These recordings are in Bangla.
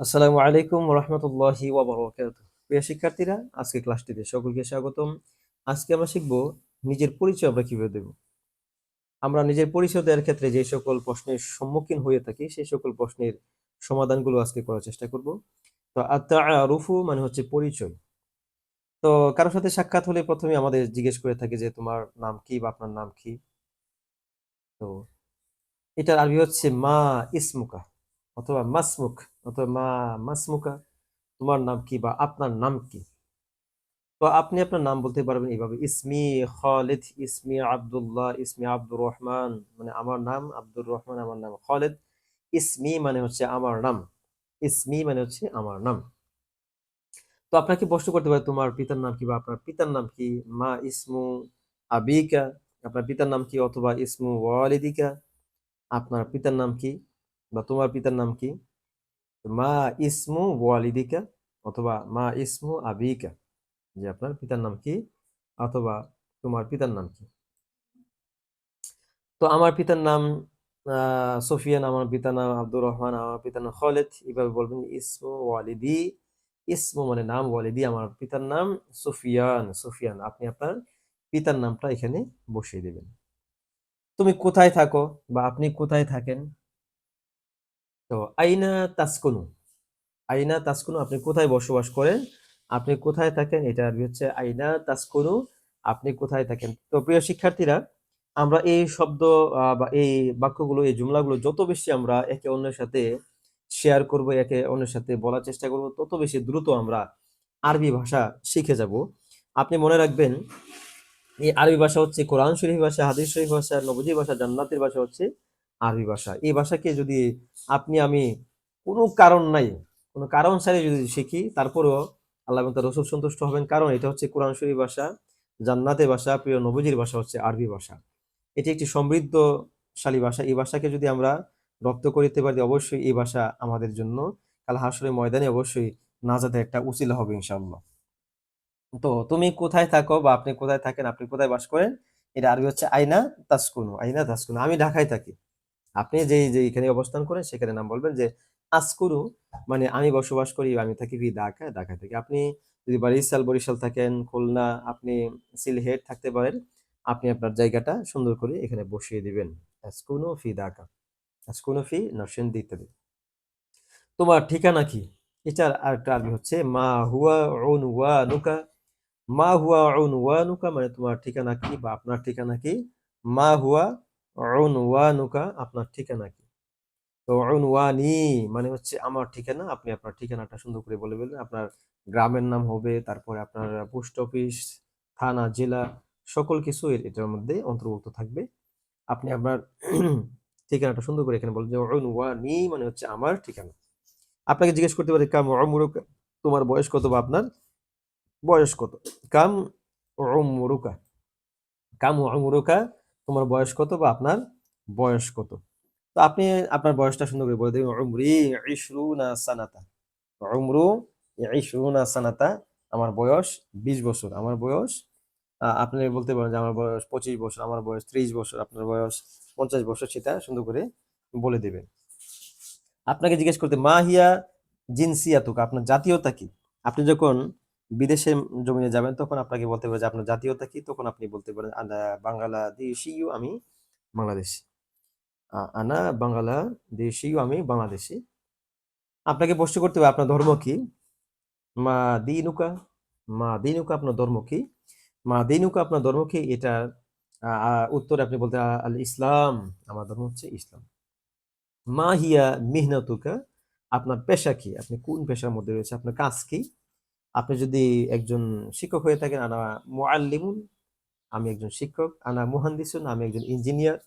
আসসালামু আলাইকুম রহমতুল্লাহি ওয়াবারাকাতুহু। প্রিয় শিক্ষার্থীরা, আজকে ক্লাসটিতে সকলকে স্বাগতম। আজকে আমরা শিখব নিজের পরিচয় আমরা কিভাবে দেব। আমরা নিজের পরিচয় দেওয়ার ক্ষেত্রে যে সকল প্রশ্নের সম্মুখীন হয়ে থাকি সেই সকল প্রশ্নের সমাধানগুলো আজকে করার চেষ্টা করব। তো আত-তাআরুফু মানে হচ্ছে পরিচয়। তো কারোর সাথে সাক্ষাৎ হলে প্রথমে আমাদের জিজ্ঞেস করে থাকে যে তোমার নাম কি বা আপনার নাম কি। তো এটার আরবি হচ্ছে মা ইসমুকা অথবা মাসমুক অথবা মা মাসমুকা, তোমার নাম কি বা আপনার নাম কি। তো আপনি আপনার নাম বলতে পারবেন এইভাবে, ইসমি খালিদ, ইসমি আব্দুল্লাহ, ইসমি আব্দুর রহমান, মানে আমার নাম আব্দুর রহমান, আমার নাম খালিদ। ইসমি মানে হচ্ছে আমার নাম, ইসমি মানে হচ্ছে আমার নাম। তো আপনাকে প্রশ্ন করতে পারে তোমার পিতার নাম কি বা আপনার পিতার নাম কি। মা ইসমু আবিকা, আপনার পিতার নাম কি, অথবা ইসমু ওয়ালিদিকা, আপনার পিতার নাম কি বা তোমার পিতার নাম কি। মা ইসমু ওয়ালিদিকা অথবা মা ইসমু আবিকা, যে আপনার পিতার নাম কি অথবা তোমার পিতার নাম কি। তো আমার পিতার নাম সুফিয়ান, আমার পিতার নাম আব্দুর রহমান, আমার পিতার নাম খালিদ। এভাবে বলবেন ইসমু ওয়ালিদি, ইসমু মানে নাম, ওয়ালিদি আমার পিতার নাম সুফিয়ান, সুফিয়ান। আপনি আপনার পিতার নামটা এখানে বসিয়ে দিবেন। তুমি কোথায় থাকো বা আপনি কোথায় থাকেন। তো আইনা তাসকুনু, আইনা তাসকুনু আপনি কোথায় বসবাস করেন, আপনি কোথায় থাকেন, এটা আরবি হচ্ছে আইনা তাসকুনু, আপনি কোথায় থাকেন। তো প্রিয় শিক্ষার্থীরা, আমরা এই শব্দ বা এই বাক্যগুলো, এই জুমলাগুলো যত বেশি আমরা একে অন্যের সাথে শেয়ার করব, একে অন্যের সাথে বলার চেষ্টা করব, তত বেশি দ্রুত আমরা আরবি ভাষা শিখে যাব। আপনি মনে রাখবেন, এই আরবি ভাষা হচ্ছে কোরআন শরীফ ভাষা, হাদিস শরীফ ভাষা, নবীজি ভাষা, জান্নাতের ভাষা হচ্ছে আরবি ভাষা। এই ভাষাকে যদি আপনি আমি কোনো কারণ নাই, কোনো কারণ ছাড়াই যদি শিখি, তারপরেও আল্লাহ এবং তার রাসূল সন্তুষ্ট হবেন, কারণ এটা হচ্ছে কোরআন শরীফ ভাষা, জান্নাতের ভাষা, প্রিয় নবীজির ভাষা হচ্ছে আরবি ভাষা। এটি একটি সমৃদ্ধশালী ভাষা। এই ভাষাকে যদি আমরা রপ্ত করিতে পারি, অবশ্যই এই ভাষা আমাদের জন্য কাল হাসরের ময়দানে অবশ্যই নাজাতের একটা উসিলা হবে ইনশাআল্লাহ। তো তুমি কোথায় থাকো বা আপনি কোথায় থাকেন, আপনি কোথায় বাস করেন, এটা আরবি হচ্ছে আইনা তাসকুনু, আইনা তাসকুনু। আমি ঢাকায় থাকি, আপনি যে এখানে অবস্থান করেন সেখানে নাম বলবেন যে আসকুনু, মানে আমি বসবাস করি, আমি থাকি ঢাকা, ঢাকায় থাকি। আপনি যদি বরিশাল, বরিশাল থাকেন, খুলনা, আপনি সিলেট থাকতে পারেন, আপনি আপনার জায়গাটা সুন্দর করে এখানে বসিয়ে দিবেন, আসকুনু ফি ঢাকা, আসকুনু ফি নরসিংদী ইত্যাদি। তোমার ঠিকানা কি, এটার আরেকটা আরবি হচ্ছে মা হুয়া উনওয়ানুকা, মা হুয়া উনওয়ানুকা মানে তোমার ঠিকানা কি বা আপনার ঠিকানা কি। মা হুয়া উনওয়ানুকা, আপনার ঠিকানা কি। তো উনওয়ানি মানে হচ্ছে আমার ঠিকানা, আপনি আপনার ঠিকানাটা সুন্দর করে বলে বলবেন। আপনার গ্রামের নাম হবে, তারপরে আপনার পোস্ট অফিস, থানা, জেলা, সকল কিছু এটার মধ্যে অন্তর্ভুক্ত থাকবে। আপনি আপনার ঠিকানাটা সুন্দর করে এখানে বলবেন যে উনওয়ানি মানে হচ্ছে আমার ঠিকানা। আপনাকে জিজ্ঞেস করতে পারি কাম উমরুকা, তোমার বয়স কত বা আপনার বয়স কত। কাম উমরুকা, কাম উমরুকা, তোমার বয়স কত বা আপনার বয়স কত। তো আপনি আপনার বয়সটা সুন্দর করে বলে দেবেন উমরি ইশরুনা সানাতা, উমরু ইশরুনা সানাতা, আমার বয়স 20 বছর, আমার বয়স আপনি বলতে পারেন যে আমার বয়স 25 বছর, আমার বয়স 30 বছর, আপনার বয়স 50 বছর, সেটা সুন্দর করে বলে দেবেন। আপনাকে জিজ্ঞেস করতে মা হিয়া জিনসিয়াতুকা, আপনার জাতীয়তা কি। আপনি যখন বিদেশে জমিনে যাবেন তখন আপনাকে বলতে পারে যে আপনার জাতীয়তা কি, তখন আপনি বলতে পারেন আনা বাংলাদেশিও, আমি বাংলাদেশি, আনা বাংলাদেশিও, আমি বাংলাদেশি। আপনাকে প্রশ্ন করতে হবে আপনার ধর্ম কি। মা দিনুকা, মা দিনুকা আপনার ধর্ম কি, মা দিনুকা আপনার ধর্ম কি, এটা উত্তরে আপনি বলতে আল ইসলাম, আমার ধর্ম হচ্ছে ইসলাম। মা হিয়া মিহনাতুকা, আপনার পেশা কি, আপনি কোন পেশার মধ্যে রয়েছে, আপনার কাজ কি। আপনি যদি একজন শিক্ষক হয়ে থাকেন, আনা মুআল্লিমুন, আমি একজন শিক্ষক, আনা মুহান্দিসুন, আমি একজন ইঞ্জিনিয়ার।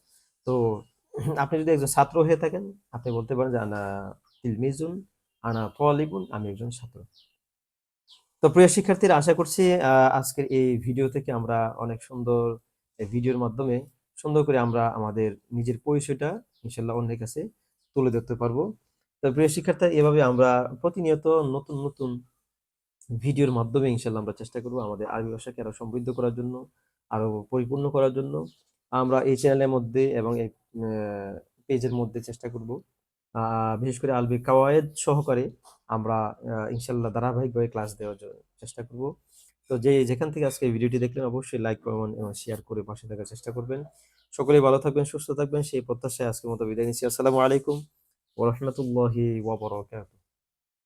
তো আপনি যদি একজন ছাত্র হয়ে থাকেন, আপনি বলতে পারেন যে আনা তিলমিজুন, আনা তালিবুন, আমি একজন ছাত্র। তো প্রিয় শিক্ষার্থীরা, আশা করছি আজকের এই ভিডিও থেকে আমরা অনেক সুন্দর, এই ভিডিওর মাধ্যমে সুন্দর করে আমরা আমাদের নিজের পরিচয়টা ইনশাল্লাহ অন্যের কাছে তুলে ধরতে পারবো। তো প্রিয় শিক্ষার্থী, এভাবে আমরা প্রতিনিয়ত নতুন নতুন ভিডিওর মাধ্যমে ইনশাল্লাহ আমরা চেষ্টা করব আমাদের আরবি ভাষাকে আরো সমৃদ্ধ করার জন্য, আরো পরিপূর্ণ করার জন্য। আমরা এই চ্যানেলের মধ্যে এবং এই পেজের মধ্যে চেষ্টা করব বিশেষ করে আলবি কাওয়ায়েদ সহকারে আমরা ইনশাল্লাহ ধারাবাহিকভাবে ক্লাস দেওয়ার জন্য চেষ্টা করব। তো যে যেখান থেকে আজকে এই ভিডিওটি দেখলেন অবশ্যই লাইক কমেন্ট এবং শেয়ার করে পাশে থাকার চেষ্টা করবেন। সকলেই ভালো থাকবেন, সুস্থ থাকবেন সেই প্রত্যাশায় আজকের মতো বিদায় নিচ্ছি। আসসালামু আলাইকুম ওয়া রাহমাতুল্লাহি ওয়া বারাকাতুহু।